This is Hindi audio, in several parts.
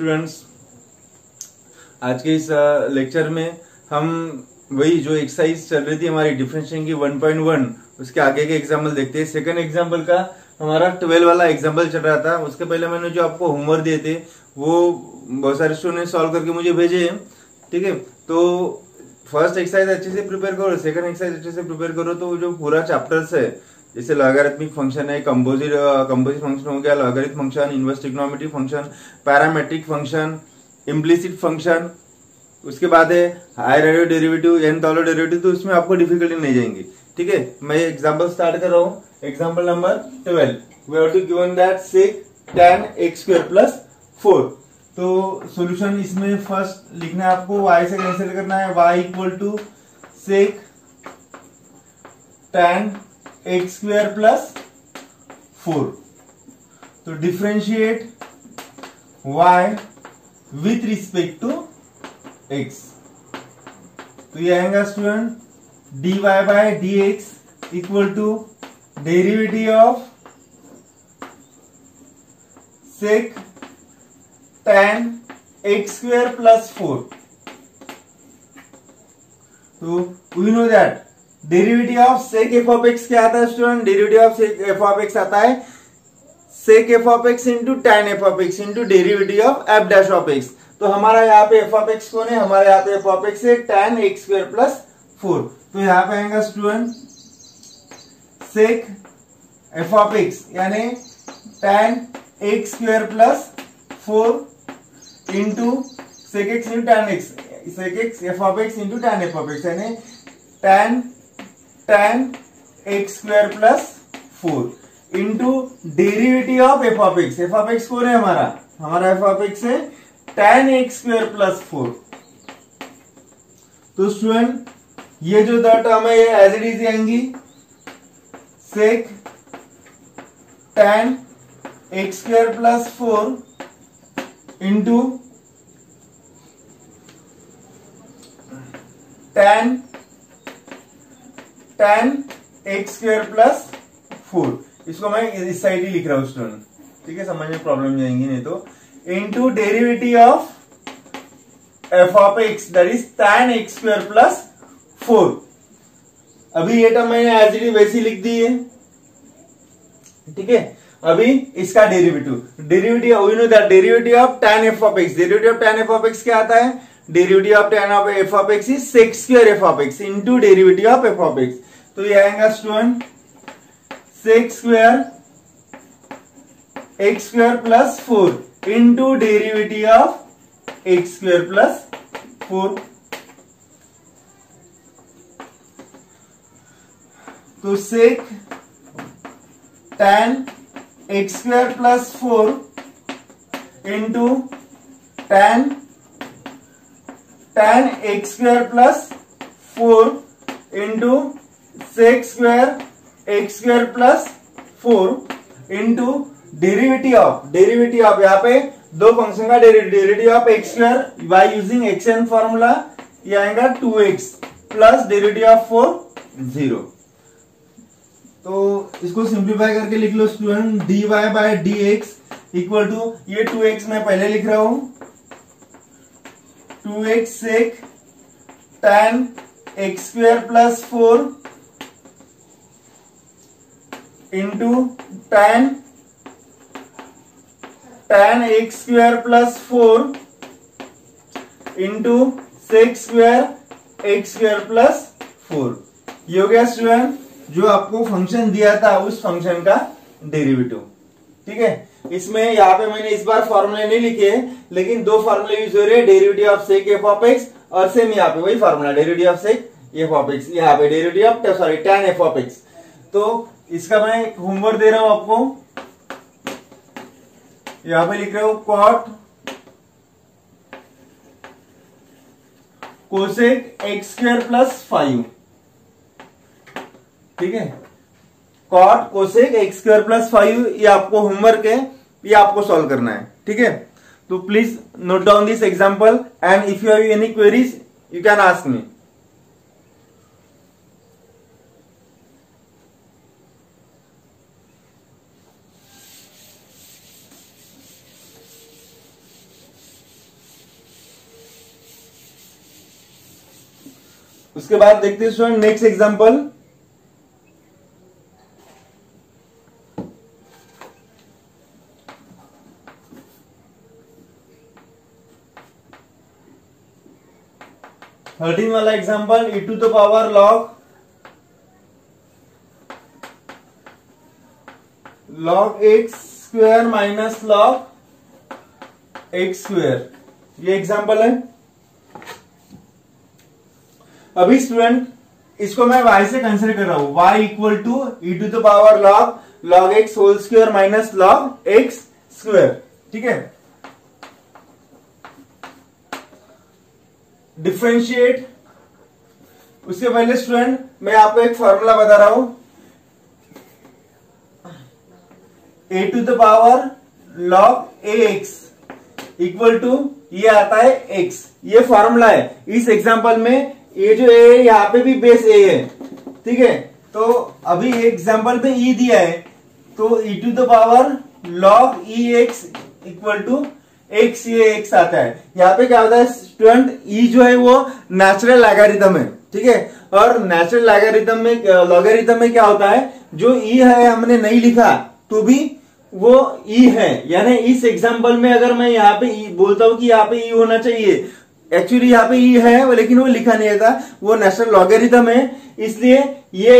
स्टूडेंट्स, आज के इस लेक्चर में हम वही जो एक्सरसाइज चल रही थी हमारी डिफरेंशिएशन की 1.1 उसके आगे के एग्जाम्पल देखते हैं। सेकंड एग्जाम्पल का हमारा 12 वाला एग्जाम्पल चल रहा था। उसके पहले मैंने जो आपको होमवर्क दिए थे वो बहुत सारे स्टूडेंट ने सॉल्व करके मुझे भेजे हैं। ठीक है, तो फर्स्ट एक्सरसाइज अच्छे से प्रिपेयर करो, सेकंड एक्सरसाइज अच्छे से प्रिपेयर करो। तो जो पूरा चैप्टर्स है जैसे लॉगरिथमिक फंक्शन है, कंपोजिट फंक्शन हो गया, logarithm function, inverse trigonometric function, parametric function, implicit function, उसके बाद है higher order derivative, nth order derivative, तो इसमें आपको डिफिकल्टी नहीं जाएंगी। ठीक है, मैं एग्जांपल स्टार्ट कर रहा हूँ। Example number 12, we have to given that sec tan x square plus 4। तो सॉल्यूशन इसमें फर्स्ट लिखना है आपको, y से कैंसिल करना है, y equal to sec tan x square plus 4। तो differentiate y with respect to x। तो ये आएगा student dy by dx equal to derivative of sec tan x square plus 4। तो we know that derivative of sec f of x क्या आता है student? Derivative of sec f of x आता है sec f of x into tan f of x into derivative of f dash of x। तो हमारा यहाँ पे f of x कौन है? हमारे यहाँ पे f of x है tan x स्क्वायर प्लस 4। तो यहाँ पे आएगा student sec f of x यानी tan x square plus 4 into sec x into tan x, sec x f of x into tan f of x यानी tan x square plus 4 into derivative of f of x। f of x कौन है हमारा? हमारा f of x है tan x स्क्वायर प्लस 4। तो स्टूडेंट ये जो द टर्म है ये एज इट इज आएंगी sec tan x square plus 4 into tan x square plus 4। इसको मैं इस साइड ही लिख रहा हूं स्टूडेंट, ठीक है, समझ में प्रॉब्लम जाएंगी नहीं तो। Into derivative of f of x that is tan x square plus 4। अभी ये टर्म मैंने एज इट इज वैसी लिख दी है। ठीक है, अभी इसका derivative we know that derivative of tan f of x, derivative of tan f of x क्या आता है? Derivative of tan of f of x is sec square f of x into derivative of f of x। तो ये आएगा student sec square x square plus 4 into derivative of x square plus 4। तो sec tan x square plus 4 into tan x square plus 4 into sec square x square plus 4 into derivative of यहाँ पे दो फंक्शन का derivative of x square by using xn formula, ये आएगा 2x प्लस डेरिवेटिव ऑफ 4 0। तो इसको सिंप्लीफाई करके लिख लो student dy by dx equal to ये 2x मैं पहले लिख रहा हूं 2x sec tan x square plus 4 into tan x square plus 4 into sec square x square plus 4। ये हो गया स्टूडेंट जो आपको फंक्शन दिया था उस फंक्शन का डेरिवेटिव। ठीक है, इसमें यहाँ पे मैंने इस बार फॉर्मूले नहीं लिखे लेकिन दो फॉर्मूले यूज हो रहे हैं, derivative of sec f of x और सेम यहाँ पे वही formula derivative of sec f of x, यहाँ पे derivative of tan f of x। तो इसका मैं होमवर्क दे रहा हूं आपको, यहां पे लिख रहे हो cot cosec x square plus 5। ठीक है, cot cosec x square plus 5 ये आपको होमवर्क है, ये आपको सॉल्व करना है। ठीक है, तो please note down this example and if you have any queries you can ask me. उसके बाद देखते हैं स्टूडेंट नेक्स्ट एग्जांपल। थर्टीन वाला example, e to the power log x square minus log x square, ये एग्जांपल है। अभी स्टूडेंट इसको मैं y से कंसिडर कर रहा हूं, y equal to e to the power log x whole square minus log x square, ठीक है। डिफरेंशिएट, उसके पहले स्टूडेंट मैं आपको एक फॉर्मूला बता रहा हूं, a to the power log ax equal to ये आता है x, ये फॉर्मूला है। इस एग्जांपल में ये जो a यहाँ पे भी बेस a है, ठीक है। तो अभी एग्जांपल में e दिया है, तो e to the power log ex equal to x, ये x आता है। यहाँ पे क्या होता है स्टूडेंट, e जो है वो नेचुरल लॉगरिथम है, ठीक है। और नेचुरल लॉगरिथम में क्या होता है, जो e है हमने नहीं लिखा तो भी वो e है, यानी इस एग्जांपल में अगर मैं यहाँ पे e बोलता हूं कि यहाँ पे e होना चाहिए, एक्चुअली यहाँ पे e है लेकिन वो लिखा नहीं था, वो नेचुरल लॉगरिथम है, इसलिए ये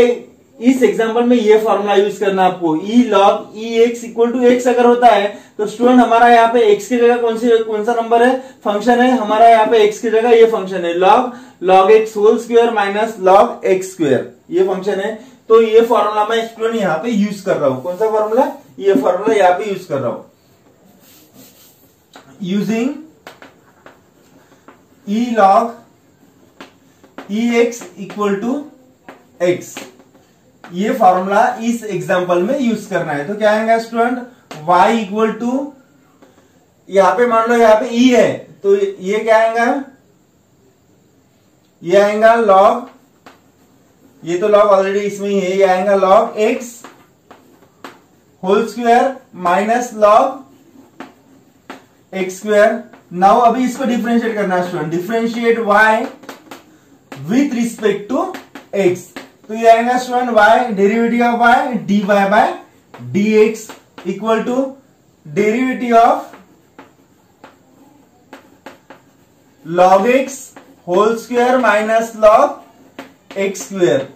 इस एग्जांपल में ये फॉर्मूला यूज करना आपको। e log ex equal to x अगर होता है तो स्टूडेंट हमारा यहाँ पे x की जगह कौन सा नंबर है, फंक्शन है हमारा, यहाँ पे x की जगह ये फंक्शन है log x whole square minus log x square, ये फंक्शन है। तो ये फॉर्मूला मैं स्टूडेंट यहाँ पे यूज कर रहा हूं। कौन सा फॉर्मूला, ये फॉर्मूला यहाँ पे यूज कर रहा हूं, using e log ex equal to x, ये फॉर्मूला इस एग्जांपल में यूज करना है। तो क्या आएगा स्टूडेंट, y इक्वल टू, यहाँ पे मान लो यहाँ पे e है, तो ये क्या आएगा, ये आएगा log, ये तो log ऑलरेडी इसमें ही है, ये आएगा log x whole square minus log x square. Now अभी इसको डिफरेंशिएट करना है student, differentiate y with respect to x, तो ये आएगा student y derivative of y dy by dx equal to derivative of log x whole square minus log x square.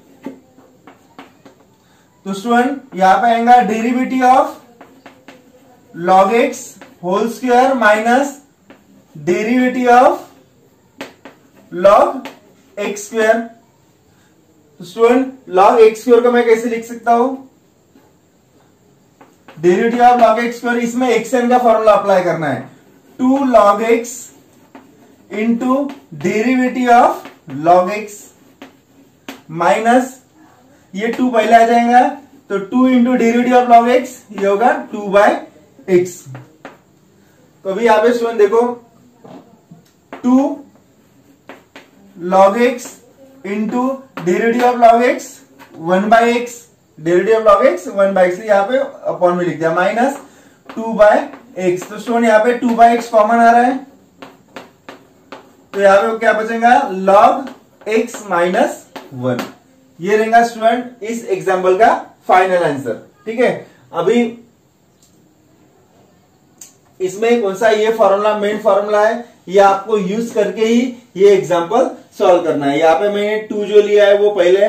तो स्टूडेंट यहां पे आएगा derivative of log x whole square minus derivative of log x square. तो स्टूडेंट log x स्क्वायर को मैं कैसे लिख सकता हूं, derivative of log x square, इसमें xn का फॉर्मूला अप्लाई करना है, 2 log x into derivative of log x minus ये 2 पहले आ जाएगा, तो 2 into derivative of log x, ये होगा 2 बाय x। तो अभी यहां पे स्टूडेंट देखो, 2 log x into derivative of log x 1 by x, derivative of log x 1 by x, यहाँ पे अपॉन में लिख दिया, माइनस 2 बाय x। तो स्टूडेंट यहाँ पे 2 बाय x कॉमन आ रहा है, तो यहाँ पे क्या बचेगा, log x माइनस 1। ये रहेगा स्टूडेंट इस एग्जाम्पल का फाइनल आंसर, ठीक है। अभी इसमें कौन सा ये फॉर्मूला मेन फॉर्मूला है, ये आपको यूज करके ही ये एग्जाम्पल सॉल्व करना है। यहाँ पे मैंने 2 जो लिया है वो पहले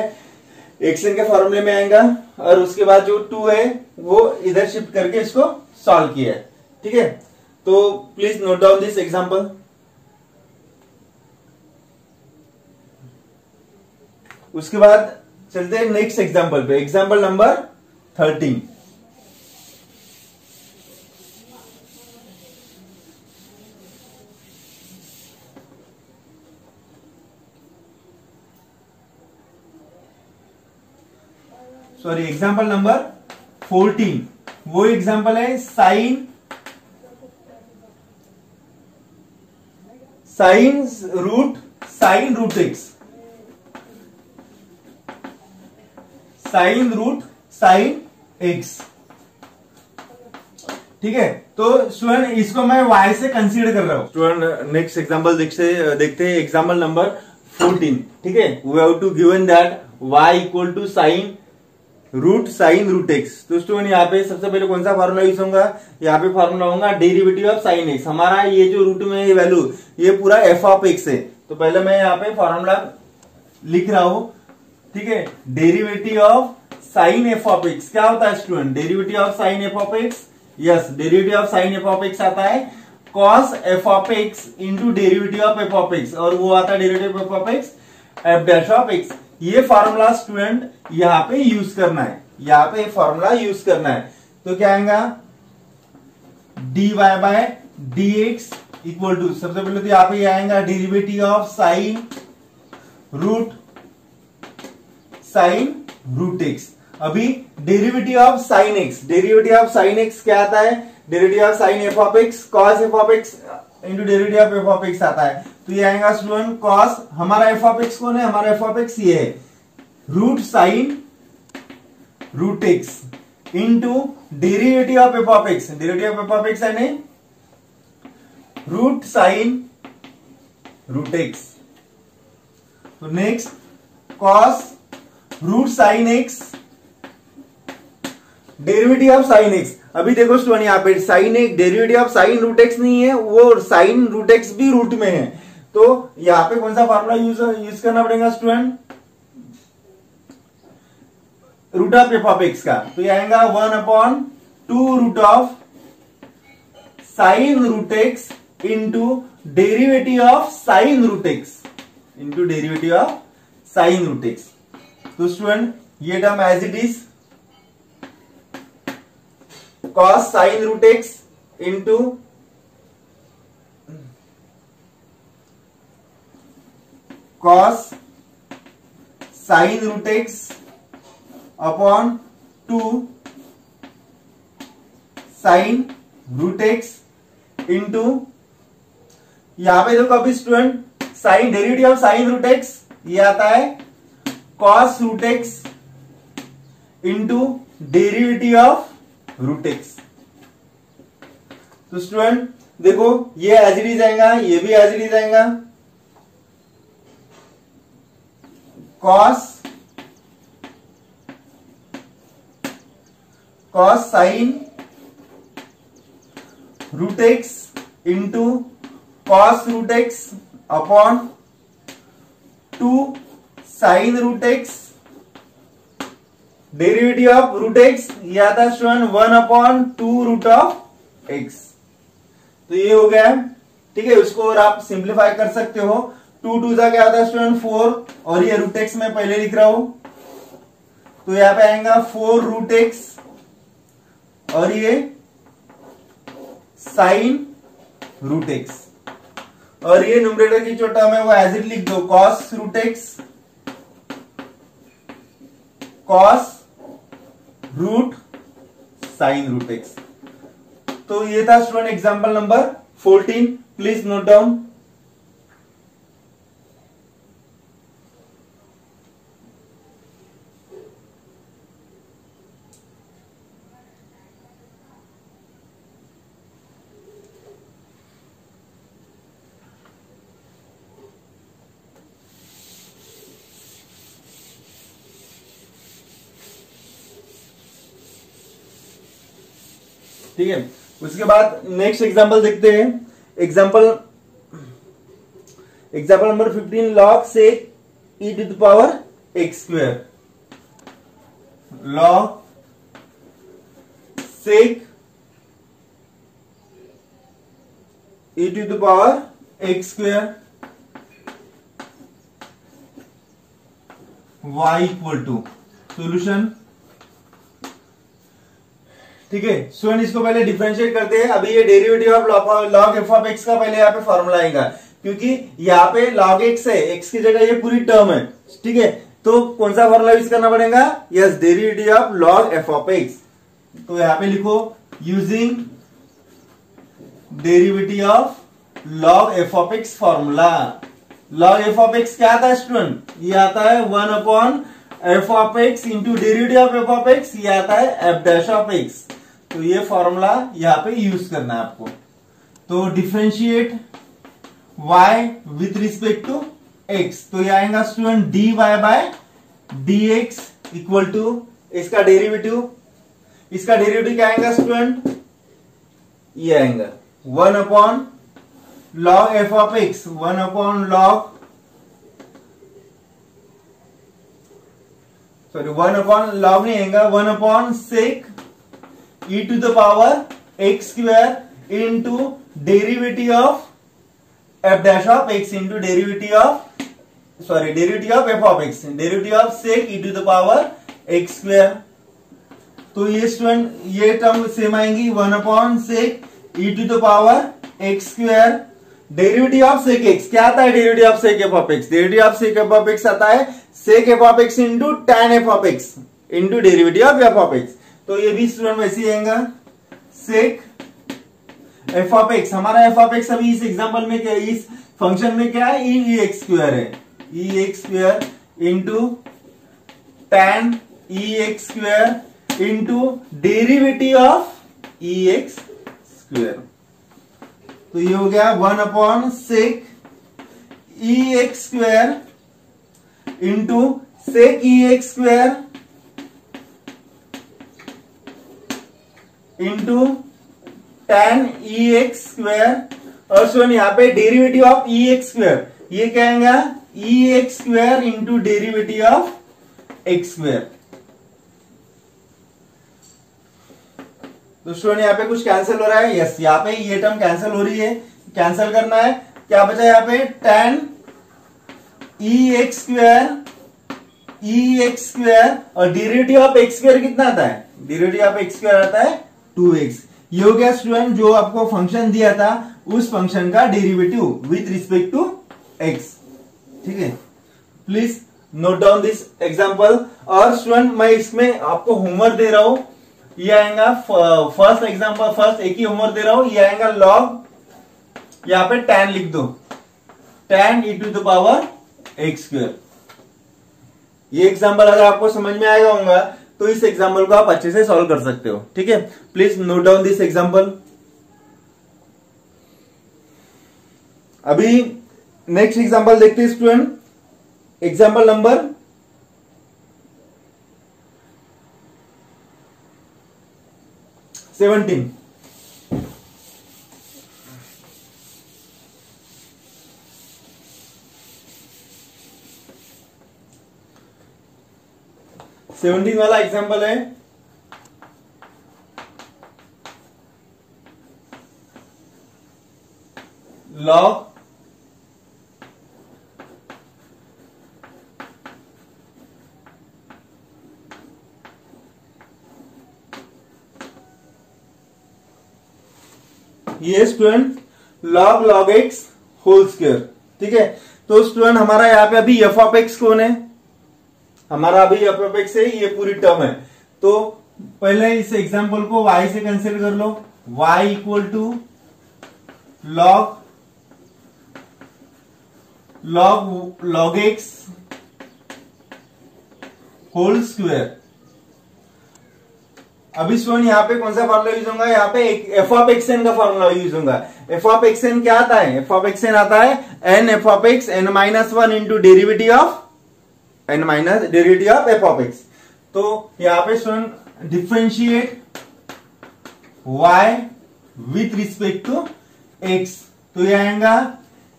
एक्सन के फॉर्मूले में आएगा, और उसके बाद जो 2 है वो इधर शिफ्ट करके इसको सॉल्व किया है, ठीक है। तो please note down this example. उसके बाद चलते हैं नेक्स्ट एग्जाम्पल पे, example number 13। Sorry, example number 14, वो एग्जाम्पल है sine root x, sine root sine x, ठीक है। तो स्टूडेंट इसको मैं y से कंसीडर कर रहा हूं। स्टूडेंट नेक्स्ट एग्जांपल देखते हैं, एग्जांपल नंबर 14, ठीक है। We have to given that y equal to sine root x. तो स्टूडेंट यहाँ पे सबसे पहले कौन सा फार्मूला यूज होगा, यहाँ पे फार्मूला होगा डेरिवेटिव ऑफ साइन एक्स। हमारा ये जो रूट में है वैल्यू, ये पूरा एफ ऑफ एक्स है। तो पहले मैं यहाँ पे फार्मूला लिख रहा हूं, ठीक है। Derivative of sine F of x क्या होता है student, derivative of sine F of x, yes, derivative of sine F of x आता है cos f of x into derivative of F of x, और वो आता है derivative of F of x F dash of x. ये फार्मूला स्टूडेंट यहाँ पे यूज करना है, यहाँ पे फार्मूला यूज करना है। तो क्या आएगा, dy by dx equal to, सबसे पहले तो यहाँ पे आएगा derivative of sine root x. अभी derivative of sine x, derivative of sine x क्या आता है, derivative of sine F of x cos f of x into derivative of F of x आता है। तो ये आएगा स्टूडेंट कॉस, हमारा एफ ऑफ एक्स कौन है, हमारा एफ ऑफ एक्स ये है root sine root x into derivative of F of x, derivative of F of x यानी रूट साइन रूट एक्स। तो next cos root sine x derivative of sine x. अभी देखो स्टूडेंट यहाँ पे sine x derivative of sine root x नहीं है, वो साइन रूट एक्स भी रूट में है। तो यहाँ पे कौन सा फार्मूला यूज करना पड़ेगा student, root of F of x का। तो ये आएगा 1/2 root of sine root x into derivative of sine root x into derivative of sine root x. तो स्टूडेंट ये term as it is cos sin root x into cos sin root x upon 2 sin root x into, यहां पे देखो अभी student sine derivative of sine root x ये आता है cos root x into derivative of root x. तो स्टूडेंट देखो ये एज इट इज आएगा, ये भी एज इट इज आएगा cos sine root x into cos root x upon 2 sine root x derivative of root x ये आता है स्टूडेंट 1/2 रूट ऑफ एक्स। तो ये हो गया, ठीक है। उसको और आप सिंप्लीफाई कर सकते हो, 2 2 का क्या आता है स्टूडेंट 4, और ये रूट एक्स मैं पहले लिख रहा हूं। तो यहां पे आएगा 4 रूट एक्स और ये साइन रूट एक्स, और ये न्यूमरेटर की जो टर्म है वो एज इट लिख दो cos root x cos root sine root x. तो ये था student example number 14, please note down. ठीक है, उसके बाद नेक्स्ट एग्जांपल देखते हैं। Example number 15, log sec e to the power x square, log sec e to the power x square y equal to solution. ठीक है स्टूडेंट, इसको पहले डिफरेंशिएट करते हैं। अभी ये derivative of log f of x का पहले यहाँ पे फॉर्मूला आएगा, क्योंकि यहाँ पे log x है, x की जगह ये पूरी टर्म है। ठीक है, तो कौन सा फॉर्मूला यूज करना पड़ेगा, yes, derivative of log f of x। तो यहाँ पे लिखो using derivative of log f of x formula. log f of x क्या आता है स्टूडेंट, ये आता है 1/f of x into derivative of f of x, ये आता है f डैश ऑफ x। तो ये फॉर्मूला यहाँ पे यूज करना है आपको। तो differentiate y with respect to X, तो ये आएगा student D Y by D X equal to इसका डेरिवेटिव क्या आएगा स्टूडेंट, ये आएगा 1 upon log F of X, 1 upon log नहीं आएगा, 1 upon sec E to the power x square into derivative of F dash of x into derivative of F of x, derivative of sec E to the power x square. तो ये स्टूडेंट ये टर्म सेम आएंगी, 1 upon sec E to the power x square, derivative of sec x क्या आता है, derivative of sec f of x, derivative of sec f of x आता है sec f of x into tan f of x into derivative of F of x. तो ये भी स्टूडेंट वैसे ही आएगा सेक एफ ऑफ एक्स, हमारा एफ ऑफ एक्स अभी इस एग्जांपल में क्या, इस फंक्शन में क्या है, ई एक्स स्क्वायर है, e x square into tan e x square into derivative of e x square. तो ये हो गया 1 upon sec e x square into sec e x square into tan e x square और सुन यहां पे derivative of e x square, ये क्या आएगा e x square into derivative of x square. तो स्टूडेंट यहाँ पे कुछ कैंसिल हो रहा है, यस यहाँ पे ये टर्म कैंसिल हो रही है, कैंसिल करना है, क्या बचा यहाँ पे टैन ई एक्स स्क्वायर और डेरिवेटिव ऑफ एक्स स्क्वायर कितना आता है, डेरिवेटिव ऑफ एक्स स्क्वायर आता है 2x। ये हो गया स्टूडेंट जो आपको फंक्शन दिया था उस फंक्शन का derivative with respect to x, ठीक है। Please note down this example. और स्टूडेंट मैं इसमें आपको होमवर्क दे रहा हूं, ये आएगा फर्स्ट एग्जांपल, फर्स्ट एक ही होमवर्क दे रहा हूं, ये आएगा लॉग, यहां पे tan लिख दो, tan e to the power x square. ये एग्जांपल अगर आपको समझ में आएगा होगा तो इस एग्जांपल को आप अच्छे से सॉल्व कर सकते हो, ठीक है। Please note down this example. अभी नेक्स्ट एग्जांपल देखते हैं स्टूडेंट, एग्जांपल नंबर 17। वाला एग्जांपल है लॉग ये student log X whole square, ठीक है। तो स्टूडेंट हमारा यहाँ पे अभी एफ ऑफ एक्स कौन है, हमारा अभी एफ ऑफ एक्स है, ये पूरी टर्म है। तो पहले इस एग्जांपल को y से कंसिडर कर लो, y equal to log X whole square. अभी स्टूडेंट यहाँ पे कौन सा फॉर्मूला यूज होगा, यहाँ पे एफ ऑफ एक्स एन का फॉर्मूला यूज होगा। एफ ऑफ एक्स एन क्या आता है, एफ ऑफ एक्स एन आता है N F of X N minus 1 into derivative of N minus derivative of F of x. तो यहाँ पे student differentiate y with respect to x, तो ये आएगा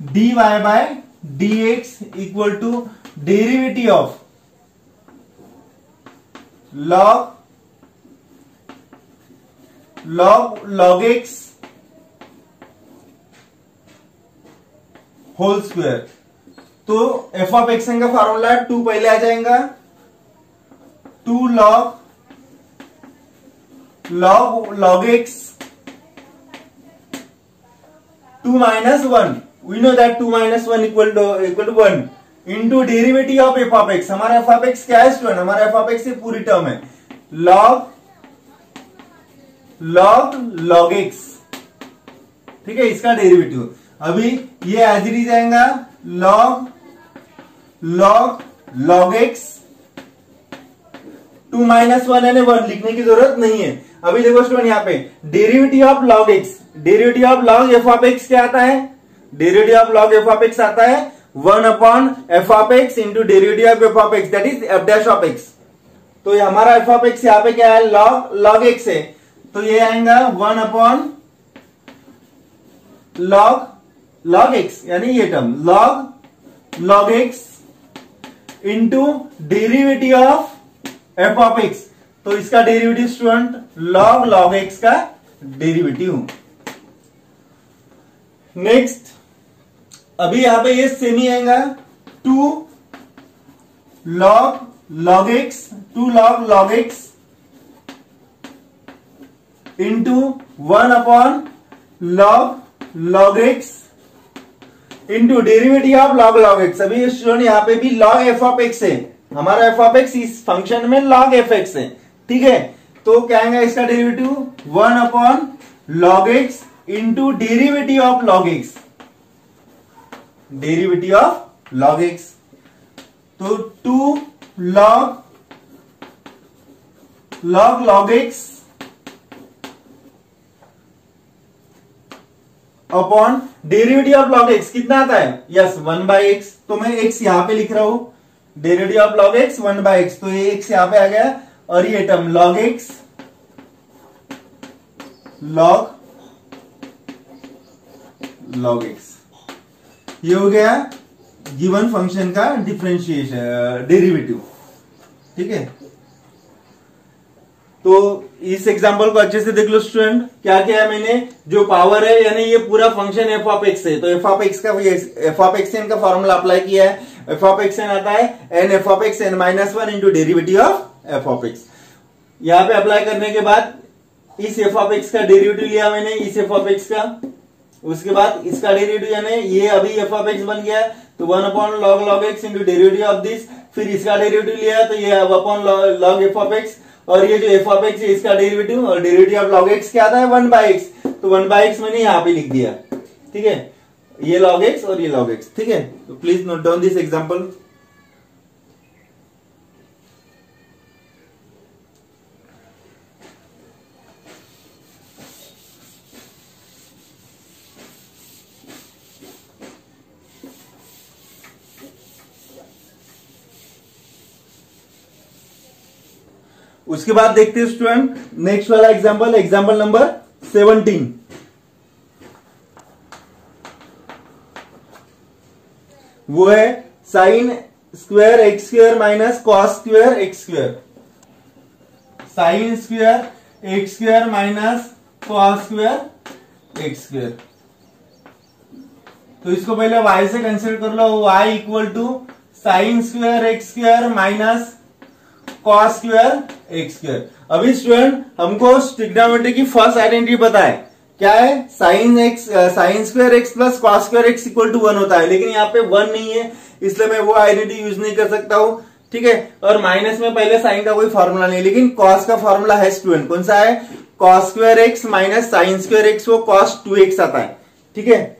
dy by dx equal to derivative of log x whole square. तो एफ ऑफ एक्स एन का फॉर्मूला 2 पहले आ जाएगा, 2 log x 2 minus 1, we know that 2 minus 1 equal to 1 into derivative of F of x. हमारा एफ ऑफ एक्स क्या है स्टूडेंट, हमारा एफ ऑफ एक्स ये पूरी टर्म है log x, ठीक है, इसका डेरिवेटिव। अभी ये एज इट इज आएगा log x 2 minus 1 यानी 1 लिखने की जरूरत नहीं है। अभी देखो स्टूडेंट यहाँ पे derivative of log x, derivative of log f of x क्या आता है, derivative of log f of x आता है 1 upon F of x into derivative of F of X that is F dash of x. तो हमारा एफ ऑफ एक्स यहाँ पे क्या है, लॉग एक्स है, तो ये आएगा 1 अपॉन लॉग एक्स, यानी ये term log x into derivative of F of x. तो इसका डेरिवेटिव स्टूडेंट लॉग एक्स का डेरिवेटिव। नेक्स्ट अभी यहां पे ये सेम ही आएगा 2 log x into 1 upon log x into derivative of log x। अभी स्टूडेंट यहाँ पे भी log f ऑफ x है, हमारा f ऑफ x इस फंक्शन में log f x है, ठीक है। तो क्या आएगा इसका derivative 1 upon log x into derivative of log x। तो 2 log x upon derivative of log x कितना आता है, यस 1/x। तो मैं x यहां पे लिख रहा हूं, derivative of log x 1/x, तो ये x यहां पे आ गया और ये term log x log x, ये हो गया गिवन फंक्शन का डिफरेंशिएशन डेरिवेटिव, ठीक है। तो इस एग्जांपल को अच्छे से देख लो स्टूडेंट, क्या किया मैंने, जो पावर है यानी ये पूरा फंक्शन एफ ऑफ एक्स है, तो एफ ऑफ एक्स एन का फॉर्मूला अप्लाई किया है। एफ ऑफ एक्स एन आता है N F of X N -1 into derivative of F of X. यहां पे अप्लाई करने के बाद इस एफ ऑफ एक्स का डेरिवेटिव लिया मैंने, इस एफ ऑफ एक्स का, उसके बाद इसका डेरिवेटिव यानी ये अभी एफ ऑफ एक्स बन गया, तो 1 upon log x into derivative of this, फिर इसका डेरिवेटिव लिया तो ये upon log F of x, और ये जो एफ ऑफ एक्स है इसका डेरिवेटिव, और डेरिवेटिव ऑफ log x क्या आता है 1/x, तो 1/x मैंने यहां पे लिख दिया, ठीक है। ये log x और ये log x, ठीक है। तो please note down this example. उसके बाद देखते हैं स्टूडेंट नेक्स्ट वाला एग्जांपल नंबर 17। वो है sine square X square minus cos square X square, sine square X square minus cos square X square. तो इसको पहले y से कंसिडर कर लो, y equal to sine square X square minus cos square X square. अभी स्टूडेंट हमको ट्रिग्नोमेट्री की फर्स्ट आइडेंटिटी पता है, क्या है, sine square X plus cos square X equal to 1 होता है, लेकिन यहाँ पे 1 नहीं है, इसलिए मैं वो आइडेंटिटी यूज नहीं कर सकता हूं, ठीक है। और माइनस में पहले साइन का कोई फॉर्मूला नहीं, लेकिन कॉस का फॉर्मूला है स्टूडेंट, कौन सा है, cos square x minus sign square x, वो कॉस 2x आता है, ठीक है।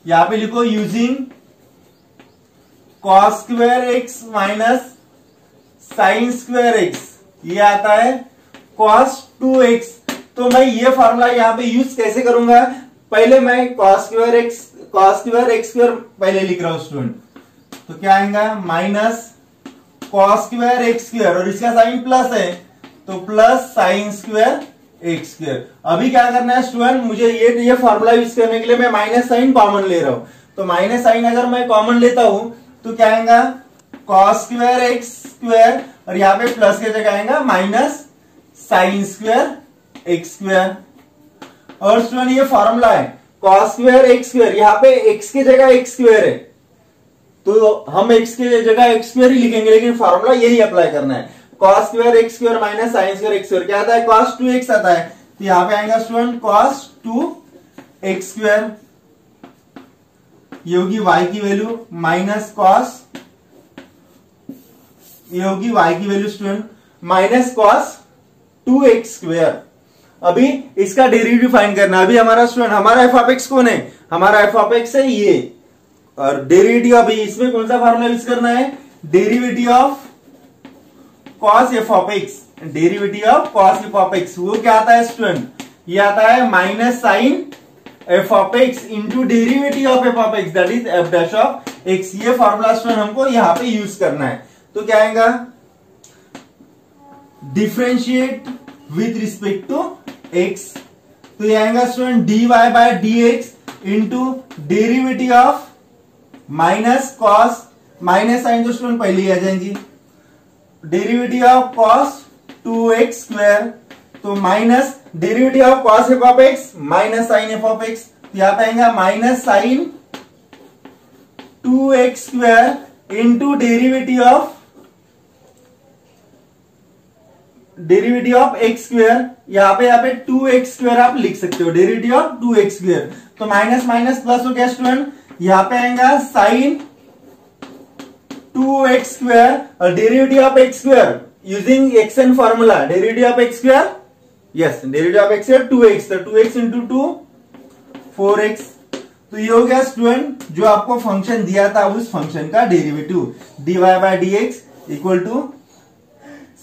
यहां पे लिखो using cos square x minus sign square x, ये आता है cos 2x। तो मैं ये फॉर्मूला यहाँ पे यूज कैसे करूंगा, पहले मैं cos स्क्वायर एक्स स्क्वायर पहले लिख रहा हूं स्टूडेंट, तो क्या आएगा minus cos square X square, और इसका साइन प्लस है तो plus sign square X square. अभी क्या करना है स्टूडेंट, मुझे ये फॉर्मूला यूज करने के लिए मैं माइनस साइन कॉमन ले रहा हूं, तो माइनस साइन अगर मैं कॉमन लेता हूं तो क्या आएगा cos स्क्वायर एक्स स्क्वायर, और यहाँ पे प्लस के जगह आएगा minus sign square X square. और स्टूडेंट ये फॉर्मूला है cos स्क्वायर एक्स स्क्वायर, यहाँ पे x के जगह एक्स स्क्वायर है, तो हम x के जगह एक्स स्क्वायर ही लिखेंगे, लेकिन फॉर्मूला यही अप्लाई करना है, cos square X square minus sign square X square, क्या आता है cos 2x आता है, तो यहाँ पे आएगा स्टूडेंट cos 2x स्क्वायर, ये होगी y की वैल्यू माइनस cos, ये होगी y की value student minus cos 2x square. अभी इसका डेरिवेटिव फाइंड करना, अभी हमारा स्टूडेंट हमारा एफ ऑफ एक्स कौन है, हमारा एफ ऑफ एक्स है ये, और डेरिवेटिव अभी इसमें कौन सा फार्मूला यूज करना है, derivative of cos F of x, derivative of cos F of X, वो क्या आता है स्टूडेंट, ये आता है minus sine F of x into derivative of F of X that is F dash of x. ये फॉर्मूला स्टूडेंट हमको यहाँ पे यूज करना है। तो क्या आएगा, differentiate with respect to X, तो ये आएगा student dy by dx into derivative of minus cos, minus sine तो स्टूडेंट पहले ही आ जाएंगी, derivative of cos 2x square, तो minus derivative of cos f of x minus sine F of x, तो यहां पे आएगा minus sine 2x square into derivative of x square, यहाँ पे 2x स्क्वायर आप लिख सकते हो, डेरिवेटिव ऑफ 2x स्क्वायर, तो माइनस माइनस प्लस हो गया स्टूडेंट, यहाँ पे आएगा साइन 2x स्क्वायर और derivative of x square using xn formula, derivative of x square, yes derivative of x square 2x, तो 2x इंटू 2 4x, तो ये हो गया स्टूडेंट जो आपको फंक्शन दिया था उस फंक्शन का derivative, dy by dx equal to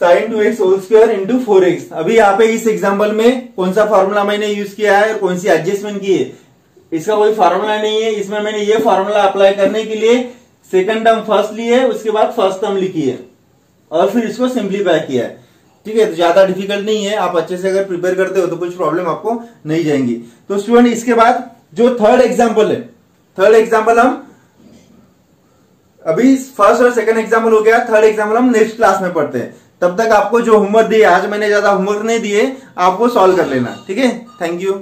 sine 2x whole square into 4x। अभी यहाँ पे इस एग्जाम्पल में कौन सा फॉर्मूला मैंने यूज किया है और कौन सी एडजस्टमेंट की है, इसका कोई फॉर्मूला नहीं है, इसमें मैंने ये फॉर्मूला अप्लाई करने के लिए सेकंड टर्म फर्स्ट ली है, उसके बाद फर्स्ट टर्म लिखी है और फिर इसको सिंप्लीफाई किया है। ठीक है, तो ज्यादा डिफिकल्ट नहीं है, आप अच्छे से अगर प्रिपेयर करते हो तो कुछ प्रॉब्लम आपको नहीं जाएंगी। तो स्टूडेंट इसके बाद जो थर्ड एग्जाम्पल है, थर्ड एग्जाम्पल हम अभी फर्स्ट और सेकंड एग्जाम्पल हो गया, थर्ड एग्जाम्पल हम नेक्स्ट क्लास में पढ़ते हैं। तब तक आपको जो होमवर्क दिए, आज मैंने ज्यादा होमवर्क नहीं दिए, आपको सॉल्व कर लेना। ठीक है, थैंक यू।